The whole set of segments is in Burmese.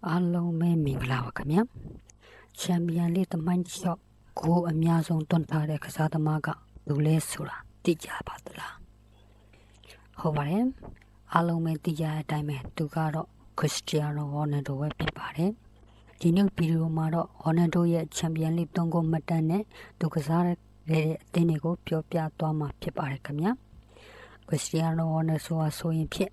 အားလုံးပဲမင်္ဂလာပါခင်ဗျာချန်ပီယံလိသမိုင်းလျှော့ကိုအများဆုံးတွန်းထားတဲ့ကစားသမားကလူလဲဆိုတာသိကြပါသလားဟုတ်ပါတယ်အားလုံးပဲသိကြတဲ့အတိုင်းပဲသူကတော့ခရစ္စတီယာနိုရိုနယ်ဒိုပဲဖြစ်ပါတယ်ဒီနေ့ဗီဒီယိုမှာတော့ရိုနယ်ဒိုရဲ့ချန်ပီယံလိ3ဂိုးမှတ်တမ်းနဲ့သူကစားတဲ့အသင်းတွေကိုပြောပြသွားမှာဖြစ်ပါတယ်ခင်ဗျာခရစ္စတီယာနိုရိုနယ်ဆိုရင်ဖြစ်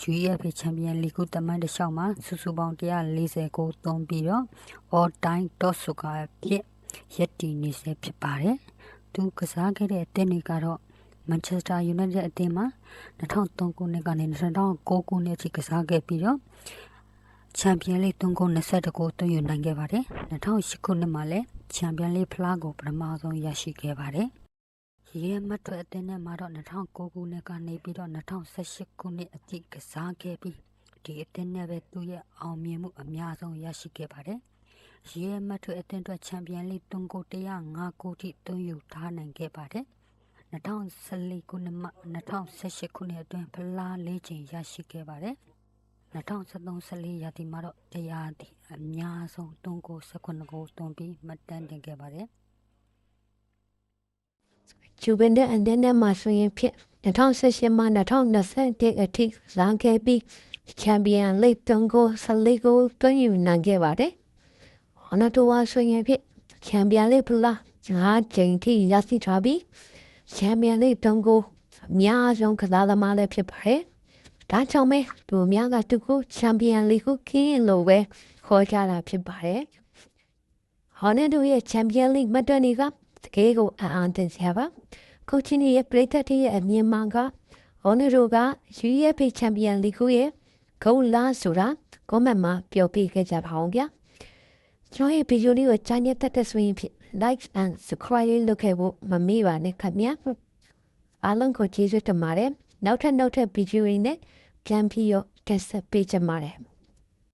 UEFA ချန်ပီယံလိဂ်တမန်တလျှောက်မှာစုစုပေါင်း140ကိုသွင်းပြီးတော့ all time top scorer ဖြစ်ရပ်တည်နေစေဖြစ်ပါတယ်။သူကစားခဲ့တဲ့အသင်းတွေကတော့ Manchester United အသင်းမှာ2003ခုနှစ်ကနေ2009ခုနှစ်အထိကစားခဲ့ပြီးတော့ချန်ပီယံလိ3ခု22ကိုသွင်းယူနိုင်ခဲ့ပါတယ်။2008ခုနှစ်မှာလည်းချန်ပီယံလိဖလားကိုပထမဆုံးရရှိခဲ့ပါတယ်။ရဲမထွက်အသင်းနဲ့မှာတော့2009ခုနှစ်ကနေပြီးတော့2018ခုနှစ်အထိကစားခဲ့ပြီးဒီအသင်းနဲ့ပဲသူ့ရဲ့အောင်မြင်မှုအများဆုံးရရှိခဲ့ပါတယ်။ရဲမထွက်အသင်းအတွက်ချန်ပီယံလိ3ဂိုး105ဂိုးထိသွင်းယူထားနိုင်ခဲ့ပါတယ်။2014ခုနှစ်မှ2018ခုနှစ်အတွင်းဖလား၄ချိန်ရရှိခဲ့ပါတယ်။2013-14ရာသီမှာတော့တရားသည့်အများဆုံး3ဂိုး18ဂိုးသွင်းပြီးမှတ်တမ်းတင်ခဲ့ပါတယ်။ဂျူဗင်တက်အန်ဒန်နဲ့မှာဆိုရင်ဖြစ်2018မှ2021အထိဇန်ခဲ့ပြီးချန်ပီယံလိဂ်3ဂိုး14ဂိုးသွင်းယူနိုင်ခဲ့ပါတယ်။ဟော်နာတိုဝါဆိုရင်ဖြစ်ချန်ပီယံလိဂ်ဖလား5ချိန်ထိရရှိထားပြီးချန်ပီယံလိဂ်3ဂိုးအများဆုံးကစားသမားလည်းဖြစ်ပါတယ်။ဒါကြောင့်ပဲသူများကသူကိုချန်ပီယံလိဂ်ကိုခင်းလို့ပဲခေါ်ကြတာဖြစ်ပါတယ်။ဟော်နာတိုရဲ့ချန်ပီယံလိဂ်မှတ်တမ်းတွေကတကယ်ကိုအံ့တင်စရာပါကိုချင်းရဲ့ပရိသတ်ရဲ့အမြင်မှန်ကဟော်နယ်ဒိုက UEFA ချန်ပီယံလိဂ်ရဲ့ဂိုးလားဆိုတာကွန်မန့်မှာပြောပြခဲ့ကြပါအောင်ဗျာကျွန်တော်ရဲ့ဗီဒီယိုလေးကိုချိုင်းတဲ့ဆိုရင်ဖြစ် like and subscribe လုပ်ခဲ့ဖို့မမေ့ပါနဲ့ခင်ဗျာအားလုံးကိုကျေးဇူးတင်ပါတယ်နောက်ထပ်ဗီဒီယိုတွေနဲ့ပြန်ပြီးတော့တက်ဆက်ပေးကြပါမယ်